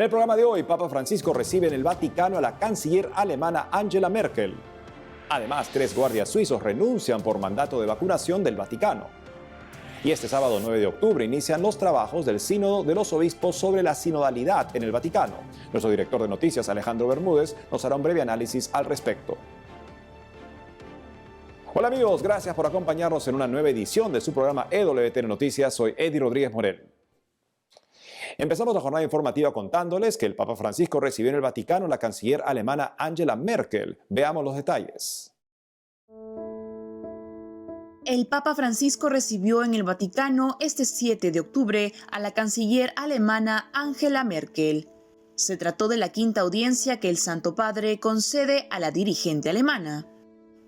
En el programa de hoy, Papa Francisco recibe en el Vaticano a la canciller alemana Angela Merkel. Además, 3 guardias suizos renuncian por mandato de vacunación del Vaticano. Y este sábado 9 de octubre inician los trabajos del Sínodo de los Obispos sobre la sinodalidad en el Vaticano. Nuestro director de noticias, Alejandro Bermúdez, nos hará un breve análisis al respecto. Hola amigos, gracias por acompañarnos en una nueva edición de su programa EWTN Noticias. Soy Eddie Rodríguez Morel. Empezamos la jornada informativa contándoles que el Papa Francisco recibió en el Vaticano a la canciller alemana Angela Merkel. Veamos los detalles. El Papa Francisco recibió en el Vaticano este 7 de octubre a la canciller alemana Angela Merkel. Se trató de la 5ª audiencia que el Santo Padre concede a la dirigente alemana.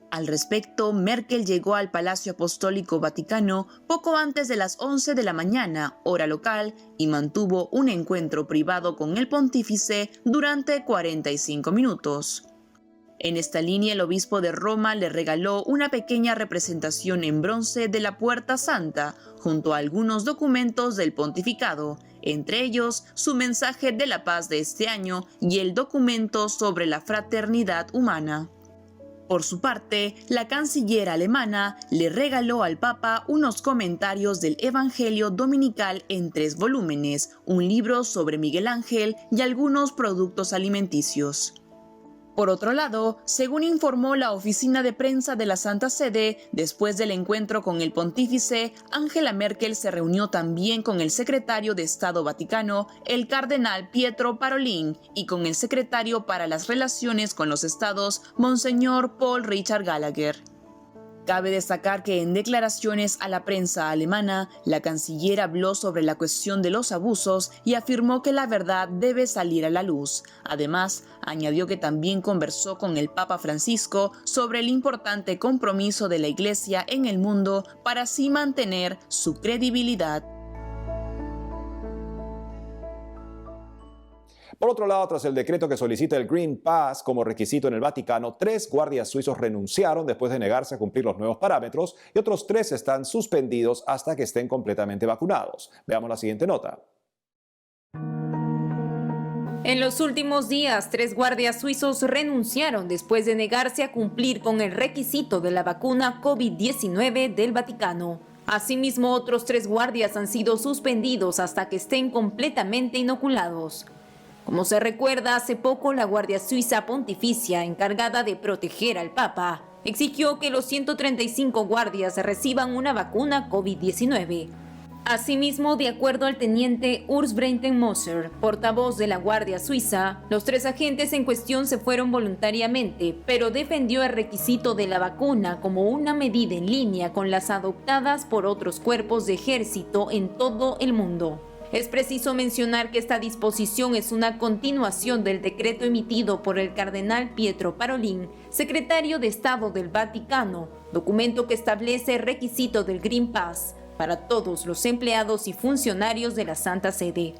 Al respecto, Merkel llegó al Palacio Apostólico Vaticano poco antes de las 11 de la mañana, hora local, y mantuvo un encuentro privado con el pontífice durante 45 minutos. En esta línea, el obispo de Roma le regaló una pequeña representación en bronce de la Puerta Santa, junto a algunos documentos del pontificado, entre ellos su mensaje de la paz de este año y el documento sobre la fraternidad humana. Por su parte, la canciller alemana le regaló al Papa unos comentarios del Evangelio Dominical en 3 volúmenes, un libro sobre Miguel Ángel y algunos productos alimenticios. Por otro lado, según informó la oficina de prensa de la Santa Sede, después del encuentro con el pontífice, Angela Merkel se reunió también con el secretario de Estado Vaticano, el cardenal Pietro Parolin, y con el secretario para las relaciones con los estados, Monseñor Paul Richard Gallagher. Cabe destacar que en declaraciones a la prensa alemana, la canciller habló sobre la cuestión de los abusos y afirmó que la verdad debe salir a la luz. Además, añadió que también conversó con el Papa Francisco sobre el importante compromiso de la Iglesia en el mundo para así mantener su credibilidad. Por otro lado, tras el decreto que solicita el Green Pass como requisito en el Vaticano, 3 guardias suizos renunciaron después de negarse a cumplir los nuevos parámetros y otros 3 están suspendidos hasta que estén completamente vacunados. Veamos la siguiente nota. En los últimos días, 3 guardias suizos renunciaron después de negarse a cumplir con el requisito de la vacuna COVID-19 del Vaticano. Asimismo, otros 3 guardias han sido suspendidos hasta que estén completamente inoculados. Como se recuerda, hace poco la Guardia Suiza Pontificia, encargada de proteger al Papa, exigió que los 135 guardias reciban una vacuna COVID-19. Asimismo, de acuerdo al teniente Urs Breitenmoser, portavoz de la Guardia Suiza, los 3 agentes en cuestión se fueron voluntariamente, pero defendió el requisito de la vacuna como una medida en línea con las adoptadas por otros cuerpos de ejército en todo el mundo. Es preciso mencionar que esta disposición es una continuación del decreto emitido por el cardenal Pietro Parolin, secretario de Estado del Vaticano, documento que establece el requisito del Green Pass para todos los empleados y funcionarios de la Santa Sede.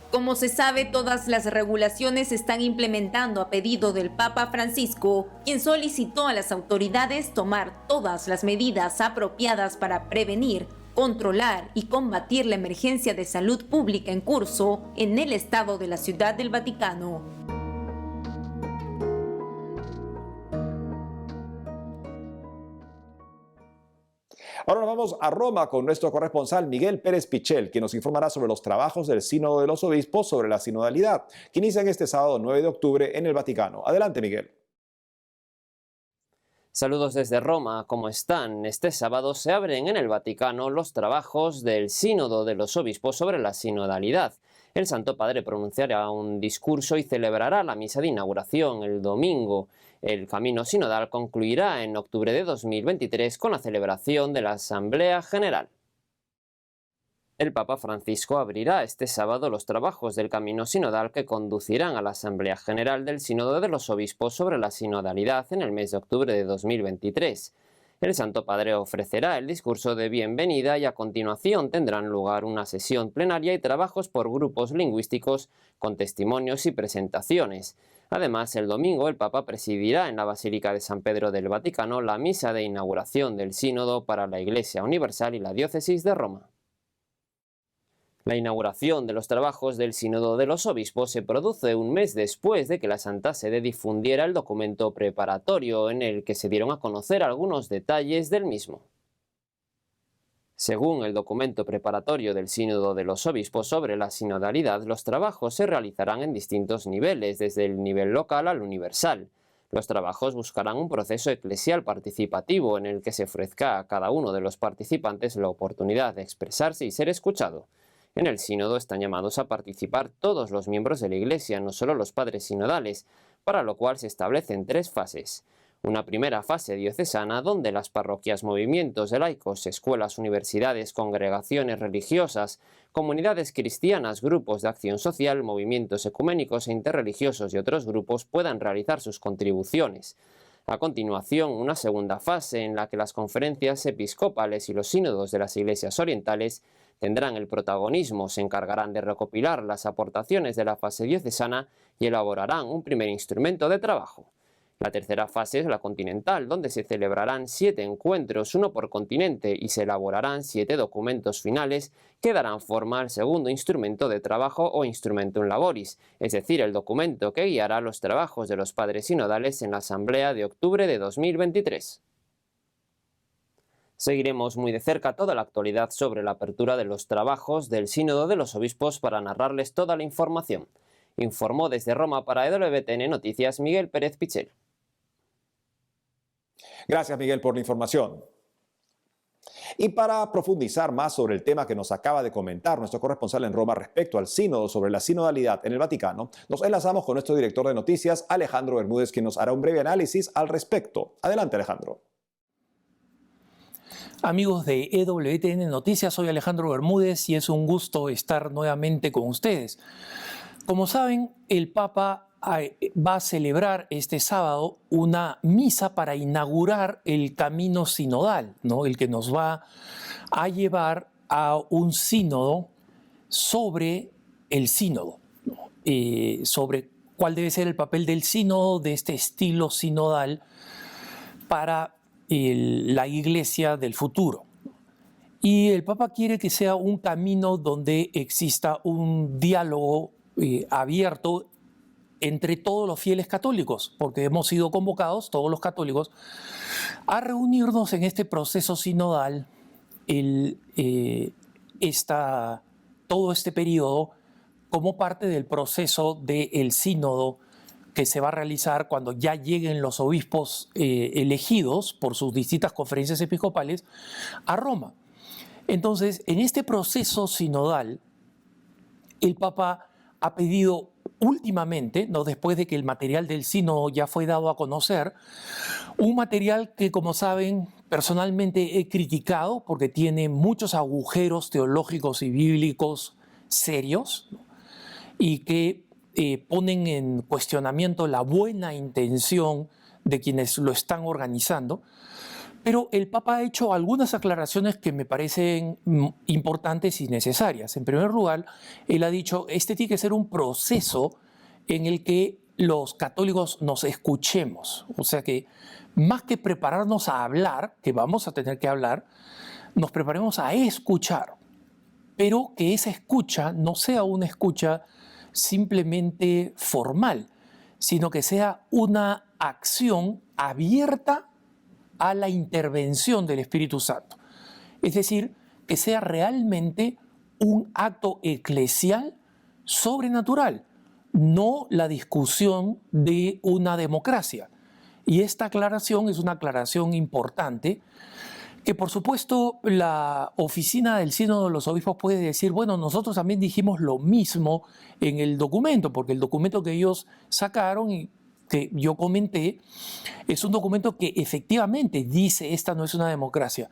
Como se sabe, todas las regulaciones se están implementando a pedido del Papa Francisco, quien solicitó a las autoridades tomar todas las medidas apropiadas para prevenir, controlar y combatir la emergencia de salud pública en curso en el estado de la Ciudad del Vaticano. Ahora nos vamos a Roma con nuestro corresponsal Miguel Pérez Pichel, quien nos informará sobre los trabajos del Sínodo de los Obispos sobre la sinodalidad, que inician este sábado 9 de octubre en el Vaticano. Adelante, Miguel. Saludos desde Roma, ¿cómo están? Este sábado se abren en el Vaticano los trabajos del Sínodo de los Obispos sobre la sinodalidad. El Santo Padre pronunciará un discurso y celebrará la misa de inauguración el domingo. El camino sinodal concluirá en octubre de 2023 con la celebración de la Asamblea General. El Papa Francisco abrirá este sábado los trabajos del camino sinodal que conducirán a la Asamblea General del Sínodo de los Obispos sobre la sinodalidad en el mes de octubre de 2023. El Santo Padre ofrecerá el discurso de bienvenida y a continuación tendrán lugar una sesión plenaria y trabajos por grupos lingüísticos con testimonios y presentaciones. Además, el domingo el Papa presidirá en la Basílica de San Pedro del Vaticano la misa de inauguración del Sínodo para la Iglesia Universal y la Diócesis de Roma. La inauguración de los trabajos del Sínodo de los Obispos se produce un mes después de que la Santa Sede difundiera el documento preparatorio en el que se dieron a conocer algunos detalles del mismo. Según el documento preparatorio del Sínodo de los Obispos sobre la sinodalidad, los trabajos se realizarán en distintos niveles, desde el nivel local al universal. Los trabajos buscarán un proceso eclesial participativo en el que se ofrezca a cada uno de los participantes la oportunidad de expresarse y ser escuchado. En el sínodo están llamados a participar todos los miembros de la Iglesia, no solo los padres sinodales, para lo cual se establecen 3 fases. Una primera fase diocesana, donde las parroquias, movimientos de laicos, escuelas, universidades, congregaciones religiosas, comunidades cristianas, grupos de acción social, movimientos ecuménicos e interreligiosos y otros grupos puedan realizar sus contribuciones. A continuación, una segunda fase en la que las conferencias episcopales y los sínodos de las iglesias orientales tendrán el protagonismo, se encargarán de recopilar las aportaciones de la fase diocesana y elaborarán un primer instrumento de trabajo. La tercera fase es la continental, donde se celebrarán 7 encuentros, uno por continente, y se elaborarán 7 documentos finales que darán forma al segundo instrumento de trabajo o instrumentum laboris, es decir, el documento que guiará los trabajos de los padres sinodales en la Asamblea de octubre de 2023. Seguiremos muy de cerca toda la actualidad sobre la apertura de los trabajos del Sínodo de los Obispos para narrarles toda la información. Informó desde Roma para EWTN Noticias Miguel Pérez Pichel. Gracias, Miguel, por la información. Y para profundizar más sobre el tema que nos acaba de comentar nuestro corresponsal en Roma respecto al sínodo sobre la sinodalidad en el Vaticano, nos enlazamos con nuestro director de noticias, Alejandro Bermúdez, quien nos hará un breve análisis al respecto. Adelante, Alejandro. Amigos de EWTN Noticias, soy Alejandro Bermúdez y es un gusto estar nuevamente con ustedes. Como saben, el Papa va a celebrar este sábado una misa para inaugurar el camino sinodal, ¿no? El que nos va a llevar a un sínodo sobre el sínodo, ¿no? Sobre cuál debe ser el papel del sínodo, de este estilo sinodal para la Iglesia del futuro. Y el Papa quiere que sea un camino donde exista un diálogo abierto entre todos los fieles católicos, porque hemos sido convocados, todos los católicos, a reunirnos en este proceso sinodal todo este periodo como parte del proceso del sínodo que se va a realizar cuando ya lleguen los obispos elegidos por sus distintas conferencias episcopales a Roma. Entonces, en este proceso sinodal, el Papa ha pedido últimamente, ¿no?, después de que el material del sínodo ya fue dado a conocer, un material que, como saben, personalmente he criticado porque tiene muchos agujeros teológicos y bíblicos serios, ¿no?, y que ponen en cuestionamiento la buena intención de quienes lo están organizando. Pero el Papa ha hecho algunas aclaraciones que me parecen importantes y necesarias. En primer lugar, él ha dicho, este tiene que ser un proceso en el que los católicos nos escuchemos. O sea que más que prepararnos a hablar, que vamos a tener que hablar, nos preparemos a escuchar. Pero que esa escucha no sea una escucha simplemente formal, sino que sea una acción abierta a la intervención del Espíritu Santo. Es decir, que sea realmente un acto eclesial sobrenatural, no la discusión de una democracia. Y esta aclaración es una aclaración importante que, por supuesto, la oficina del Sínodo de los Obispos puede decir, bueno, nosotros también dijimos lo mismo en el documento, porque el documento que ellos sacaron y que yo comenté, es un documento que efectivamente dice esta no es una democracia,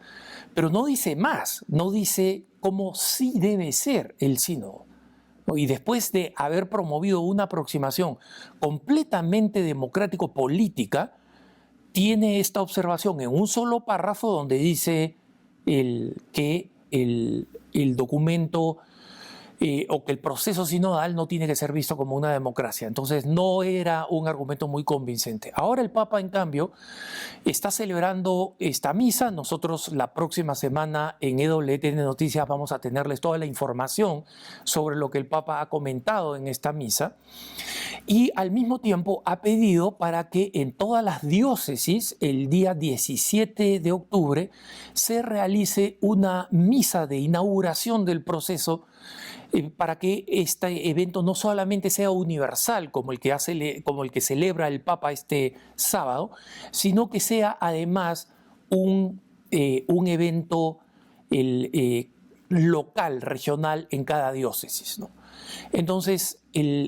pero no dice más, no dice cómo sí debe ser el sínodo. Y después de haber promovido una aproximación completamente democrático-política, tiene esta observación en un solo párrafo donde dice que el documento o que el proceso sinodal no tiene que ser visto como una democracia. Entonces no era un argumento muy convincente. Ahora el Papa, en cambio, está celebrando esta misa. Nosotros la próxima semana en EWTN Noticias vamos a tenerles toda la información sobre lo que el Papa ha comentado en esta misa. Y al mismo tiempo ha pedido para que en todas las diócesis el día 17 de octubre se realice una misa de inauguración del proceso para que este evento no solamente sea universal como el que celebra el Papa este sábado, sino que sea además un evento local, regional en cada diócesis, ¿no? Entonces,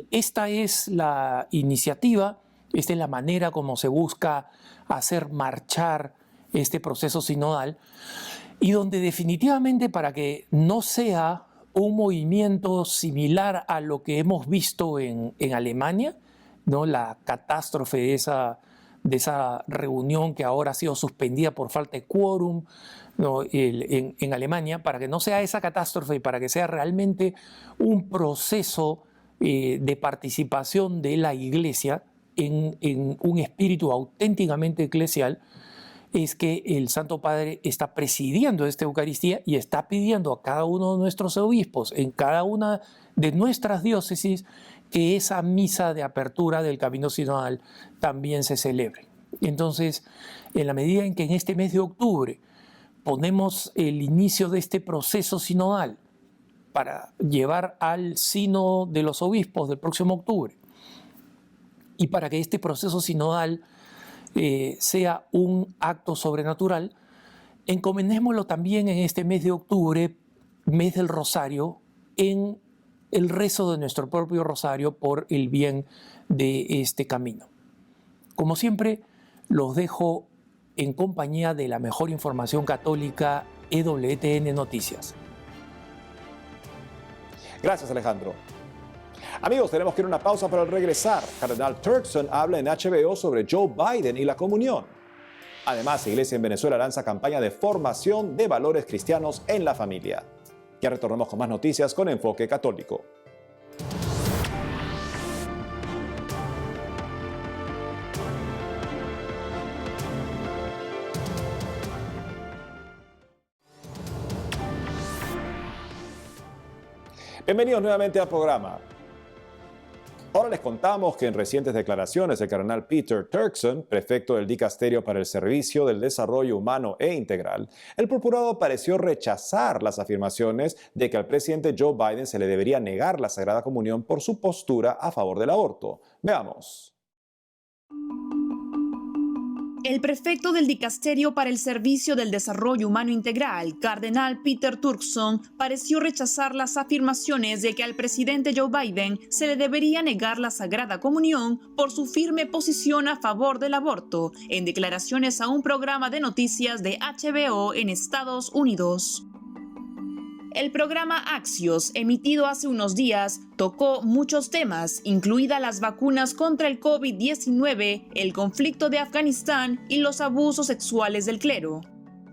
esta es la iniciativa, esta es la manera como se busca hacer marchar este proceso sinodal, y donde definitivamente, para que no sea un movimiento similar a lo que hemos visto en Alemania, ¿no? La catástrofe de esa reunión que ahora ha sido suspendida por falta de quórum, ¿no? en Alemania, para que no sea esa catástrofe y para que sea realmente un proceso de participación de la Iglesia en un espíritu auténticamente eclesial, es que el Santo Padre está presidiendo esta Eucaristía y está pidiendo a cada uno de nuestros obispos en cada una de nuestras diócesis que esa misa de apertura del camino sinodal también se celebre. Entonces, en la medida en que en este mes de octubre ponemos el inicio de este proceso sinodal para llevar al sínodo de los obispos del próximo octubre, y para que este proceso sinodal sea un acto sobrenatural, encomendémoslo también en este mes de octubre, mes del Rosario, en el rezo de nuestro propio Rosario por el bien de este camino. Como siempre, los dejo en compañía de la mejor información católica, EWTN Noticias. Gracias, Alejandro. Amigos, tenemos que ir a una pausa, pero al regresar, Cardenal Turkson habla en HBO sobre Joe Biden y la comunión. Además, Iglesia en Venezuela lanza campaña de formación de valores cristianos en la familia. Ya retornamos con más noticias con Enfoque Católico. Bienvenidos nuevamente al programa. Ahora les contamos que en recientes declaraciones el cardenal Peter Turkson, prefecto del Dicasterio para el Servicio del Desarrollo Humano e Integral, el purpurado pareció rechazar las afirmaciones de que al presidente Joe Biden se le debería negar la Sagrada Comunión por su postura a favor del aborto. Veamos. El prefecto del Dicasterio para el Servicio del Desarrollo Humano Integral, cardenal Peter Turkson, pareció rechazar las afirmaciones de que al presidente Joe Biden se le debería negar la Sagrada Comunión por su firme posición a favor del aborto, en declaraciones a un programa de noticias de HBO en Estados Unidos. El programa Axios, emitido hace unos días, tocó muchos temas, incluidas las vacunas contra el COVID-19, el conflicto de Afganistán y los abusos sexuales del clero.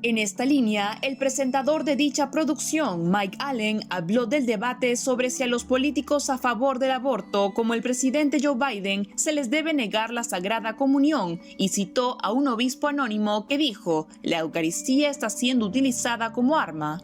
En esta línea, el presentador de dicha producción, Mike Allen, habló del debate sobre si a los políticos a favor del aborto, como el presidente Joe Biden, se les debe negar la Sagrada Comunión, y citó a un obispo anónimo que dijo: "La Eucaristía está siendo utilizada como arma".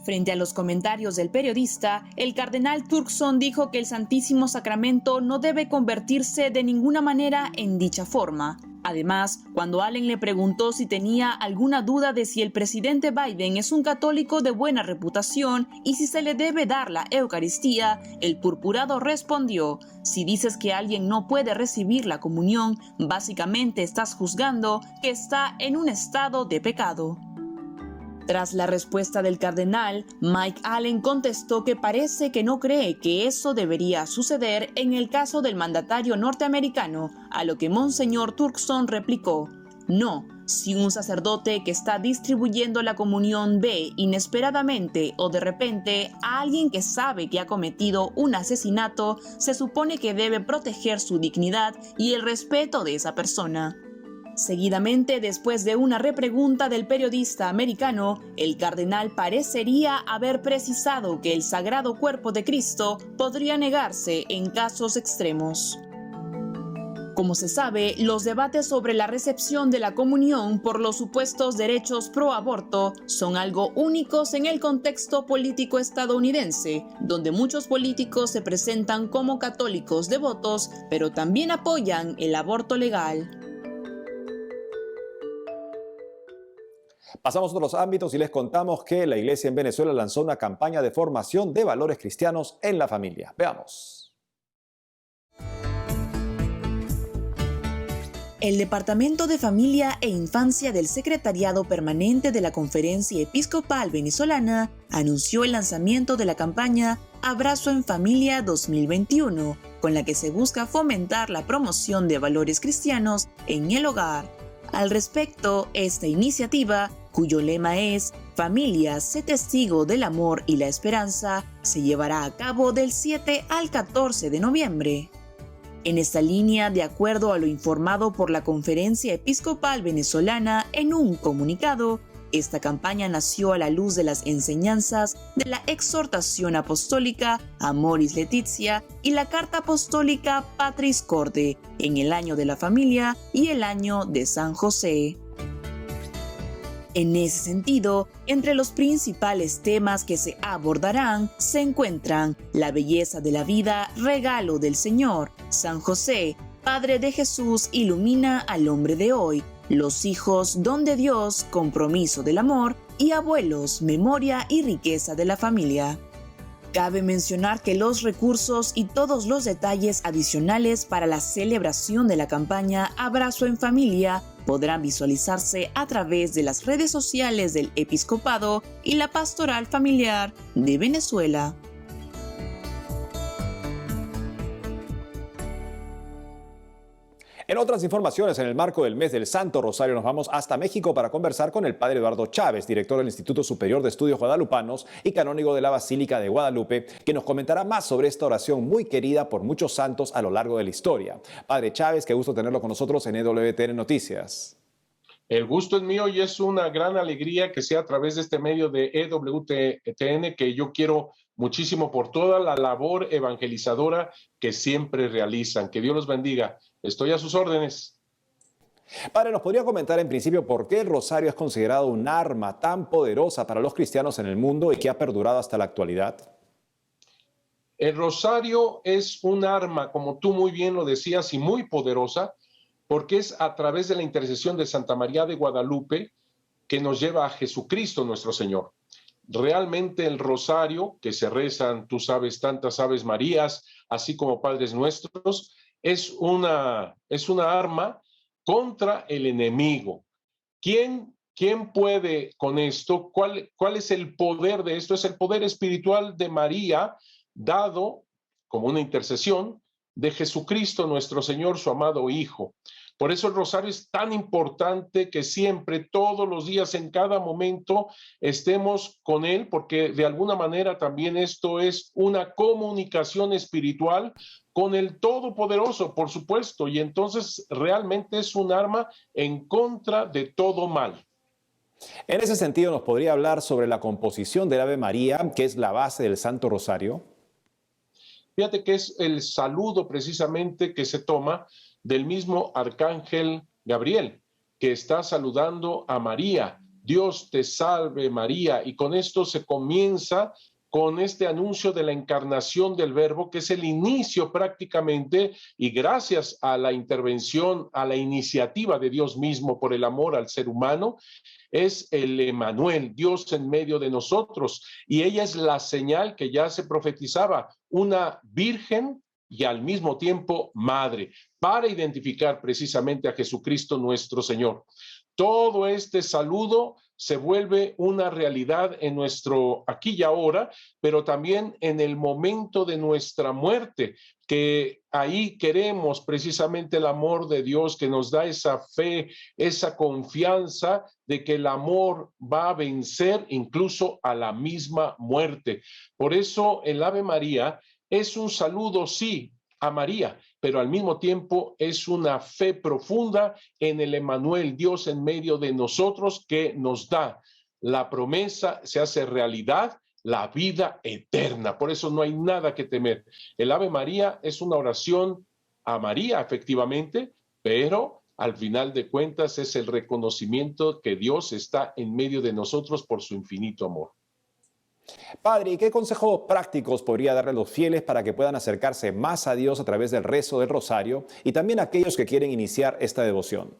Frente a los comentarios del periodista, el cardenal Turkson dijo que el Santísimo Sacramento no debe convertirse de ninguna manera en dicha forma. Además, cuando Allen le preguntó si tenía alguna duda de si el presidente Biden es un católico de buena reputación y si se le debe dar la Eucaristía, el purpurado respondió: "Si dices que alguien no puede recibir la comunión, básicamente estás juzgando que está en un estado de pecado". Tras la respuesta del cardenal, Mike Allen contestó que parece que no cree que eso debería suceder en el caso del mandatario norteamericano, a lo que Monseñor Turkson replicó: "No, si un sacerdote que está distribuyendo la comunión ve inesperadamente o de repente a alguien que sabe que ha cometido un asesinato, se supone que debe proteger su dignidad y el respeto de esa persona". Seguidamente, después de una repregunta del periodista americano, el cardenal parecería haber precisado que el Sagrado Cuerpo de Cristo podría negarse en casos extremos. Como se sabe, los debates sobre la recepción de la comunión por los supuestos derechos pro aborto son algo únicos en el contexto político estadounidense, donde muchos políticos se presentan como católicos devotos, pero también apoyan el aborto legal. Pasamos a otros ámbitos y les contamos que la Iglesia en Venezuela lanzó una campaña de formación de valores cristianos en la familia. Veamos. El Departamento de Familia e Infancia del Secretariado Permanente de la Conferencia Episcopal Venezolana anunció el lanzamiento de la campaña Abrazo en Familia 2021, con la que se busca fomentar la promoción de valores cristianos en el hogar. Al respecto, esta iniciativa, cuyo lema es Familia, sé testigo del amor y la esperanza, se llevará a cabo del 7 al 14 de noviembre. En esta línea, de acuerdo a lo informado por la Conferencia Episcopal Venezolana en un comunicado, esta campaña nació a la luz de las enseñanzas de la exhortación apostólica Amoris Laetitia y la carta apostólica Patris Corde en el año de la familia y el año de San José. En ese sentido, entre los principales temas que se abordarán se encuentran la belleza de la vida, regalo del Señor, San José, Padre de Jesús, ilumina al hombre de hoy, los hijos, don de Dios, compromiso del amor, y abuelos, memoria y riqueza de la familia. Cabe mencionar que los recursos y todos los detalles adicionales para la celebración de la campaña Abrazo en Familia podrán visualizarse a través de las redes sociales del Episcopado y la Pastoral Familiar de Venezuela. En otras informaciones, en el marco del mes del Santo Rosario, nos vamos hasta México para conversar con el padre Eduardo Chávez, director del Instituto Superior de Estudios Guadalupanos y canónigo de la Basílica de Guadalupe, que nos comentará más sobre esta oración muy querida por muchos santos a lo largo de la historia. Padre Chávez, qué gusto tenerlo con nosotros en EWTN Noticias. El gusto es mío y es una gran alegría que sea a través de este medio de EWTN que yo quiero muchísimo por toda la labor evangelizadora que siempre realizan. Que Dios los bendiga. Estoy a sus órdenes. Padre, ¿nos podría comentar en principio por qué el rosario es considerado un arma tan poderosa para los cristianos en el mundo y que ha perdurado hasta la actualidad? El rosario es un arma, como tú muy bien lo decías, y muy poderosa, porque es a través de la intercesión de Santa María de Guadalupe que nos lleva a Jesucristo nuestro Señor. Realmente el rosario, que se rezan, tú sabes, tantas Aves Marías, así como Padres Nuestros, es una arma contra el enemigo. ¿Quién puede con esto? ¿Cuál es el poder de esto? Es el poder espiritual de María, dado como una intercesión de Jesucristo nuestro Señor, su amado Hijo. Por eso el rosario es tan importante que siempre, todos los días, en cada momento, estemos con él, porque de alguna manera también esto es una comunicación espiritual con el Todopoderoso, por supuesto, y entonces realmente es un arma en contra de todo mal. En ese sentido, ¿nos podría hablar sobre la composición del Ave María, que es la base del Santo Rosario? Fíjate que es el saludo precisamente que se toma del mismo arcángel Gabriel, que está saludando a María. Dios te salve María, y con esto se comienza con este anuncio de la encarnación del Verbo, que es el inicio prácticamente, y gracias a la intervención, a la iniciativa de Dios mismo por el amor al ser humano, es el Emmanuel, Dios en medio de nosotros, y ella es la señal que ya se profetizaba, una virgen y al mismo tiempo madre, para identificar precisamente a Jesucristo nuestro Señor. Todo este saludo se vuelve una realidad en nuestro aquí y ahora, pero también en el momento de nuestra muerte, que ahí queremos precisamente el amor de Dios que nos da esa fe, esa confianza de que el amor va a vencer incluso a la misma muerte. Por eso el Ave María es un saludo, sí, a María, pero al mismo tiempo es una fe profunda en el Emmanuel, Dios en medio de nosotros, que nos da la promesa, se hace realidad, la vida eterna. Por eso no hay nada que temer. El Ave María es una oración a María, efectivamente, pero al final de cuentas es el reconocimiento que Dios está en medio de nosotros por su infinito amor. Padre, ¿y qué consejos prácticos podría darle a los fieles para que puedan acercarse más a Dios a través del rezo del rosario y también a aquellos que quieren iniciar esta devoción?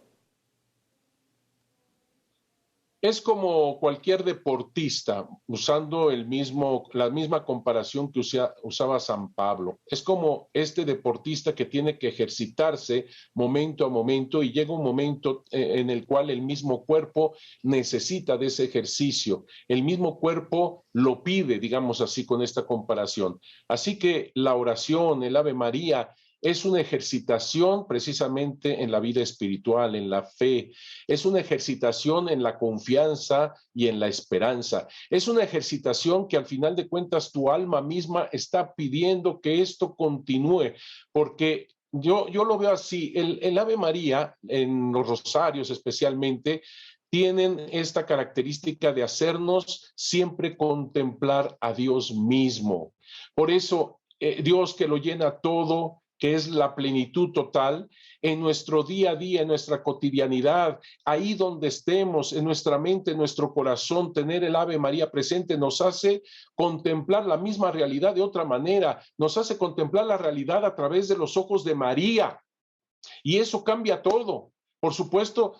Es como cualquier deportista, usando la misma comparación que usaba San Pablo. Es como este deportista que tiene que ejercitarse momento a momento y llega un momento en el cual el mismo cuerpo necesita de ese ejercicio. El mismo cuerpo lo pide, digamos así, con esta comparación. Así que la oración, el Ave María, es una ejercitación precisamente en la vida espiritual, en la fe. Es una ejercitación en la confianza y en la esperanza. Es una ejercitación que al final de cuentas tu alma misma está pidiendo que esto continúe, porque yo lo veo así. El Ave María, en los rosarios especialmente, tienen esta característica de hacernos siempre contemplar a Dios mismo. Por eso, Dios que lo llena todo, que es la plenitud total, en nuestro día a día, en nuestra cotidianidad, ahí donde estemos, en nuestra mente, en nuestro corazón, tener el Ave María presente nos hace contemplar la misma realidad de otra manera, nos hace contemplar la realidad a través de los ojos de María, y eso cambia todo. Por supuesto,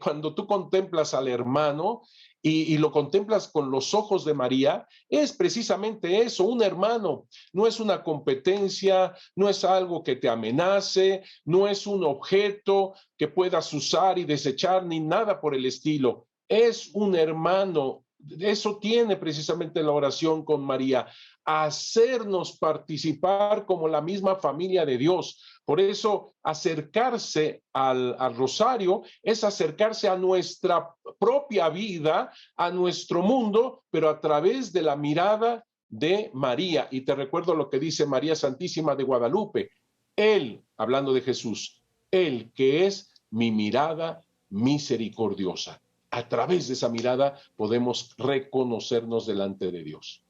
cuando tú contemplas al hermano y lo contemplas con los ojos de María, es precisamente eso, un hermano. No es una competencia, no es algo que te amenace, no es un objeto que puedas usar y desechar, ni nada por el estilo. Es un hermano. Eso tiene precisamente la oración con María, hacernos participar como la misma familia de Dios. Por eso acercarse al rosario es acercarse a nuestra propia vida, a nuestro mundo, pero a través de la mirada de María. Y te recuerdo lo que dice María Santísima de Guadalupe. Él, hablando de Jesús, Él que es mi mirada misericordiosa. A través de esa mirada podemos reconocernos delante de Dios.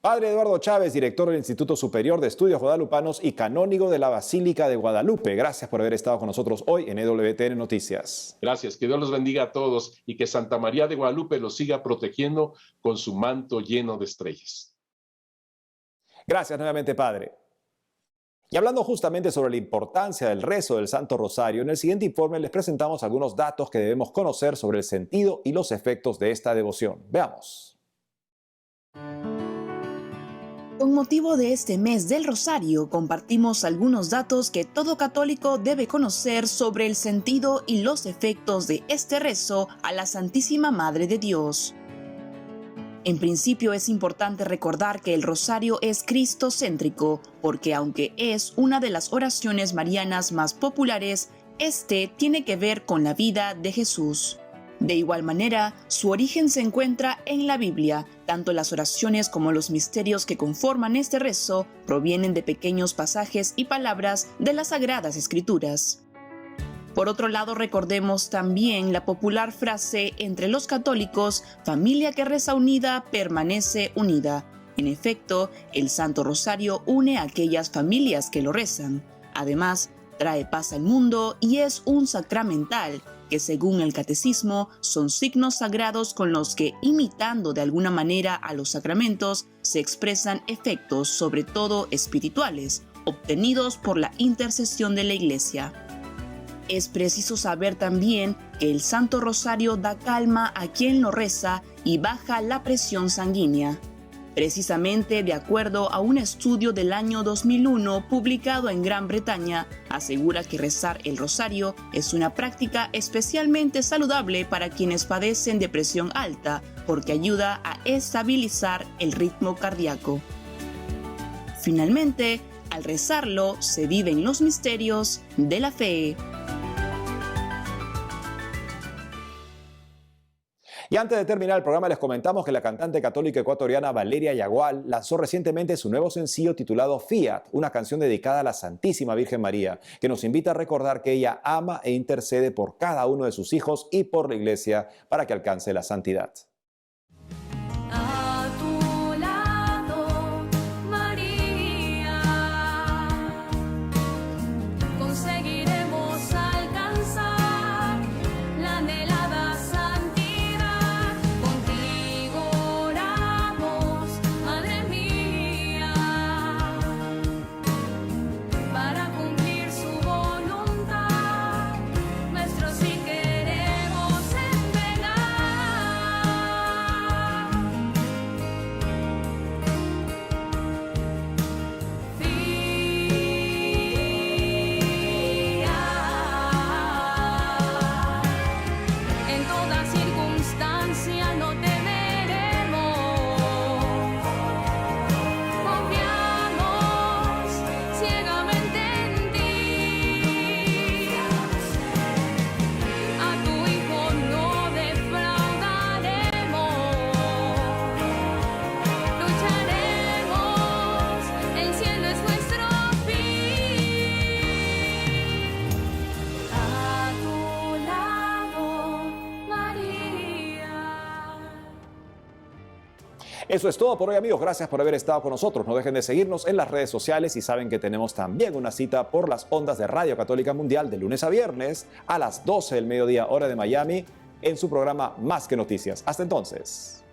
Padre Eduardo Chávez, director del Instituto Superior de Estudios Guadalupanos y canónigo de la Basílica de Guadalupe. Gracias por haber estado con nosotros hoy en EWTN Noticias. Gracias, que Dios los bendiga a todos y que Santa María de Guadalupe los siga protegiendo con su manto lleno de estrellas. Gracias nuevamente, Padre. Y hablando justamente sobre la importancia del rezo del Santo Rosario, en el siguiente informe les presentamos algunos datos que debemos conocer sobre el sentido y los efectos de esta devoción. Veamos. Con motivo de este mes del Rosario, compartimos algunos datos que todo católico debe conocer sobre el sentido y los efectos de este rezo a la Santísima Madre de Dios. En principio es importante recordar que el rosario es cristocéntrico, porque aunque es una de las oraciones marianas más populares, este tiene que ver con la vida de Jesús. De igual manera, su origen se encuentra en la Biblia. Tanto las oraciones como los misterios que conforman este rezo provienen de pequeños pasajes y palabras de las Sagradas Escrituras. Por otro lado, recordemos también la popular frase entre los católicos: familia que reza unida permanece unida. En efecto, el Santo Rosario une a aquellas familias que lo rezan. Además, trae paz al mundo y es un sacramental, que según el catecismo son signos sagrados con los que, imitando de alguna manera a los sacramentos, se expresan efectos, sobre todo espirituales, obtenidos por la intercesión de la Iglesia. Es preciso saber también que el Santo Rosario da calma a quien lo reza y baja la presión sanguínea. Precisamente, de acuerdo a un estudio del año 2001 publicado en Gran Bretaña, asegura que rezar el rosario es una práctica especialmente saludable para quienes padecen de presión alta, porque ayuda a estabilizar el ritmo cardíaco. Finalmente, al rezarlo se viven los misterios de la fe. Y antes de terminar el programa les comentamos que la cantante católica ecuatoriana Valeria Yagual lanzó recientemente su nuevo sencillo titulado Fiat, una canción dedicada a la Santísima Virgen María, que nos invita a recordar que ella ama e intercede por cada uno de sus hijos y por la Iglesia para que alcance la santidad. Eso es todo por hoy, amigos. Gracias por haber estado con nosotros. No dejen de seguirnos en las redes sociales y saben que tenemos también una cita por las ondas de Radio Católica Mundial de lunes a viernes a las 12 del mediodía, hora de Miami, en su programa Más que Noticias. Hasta entonces.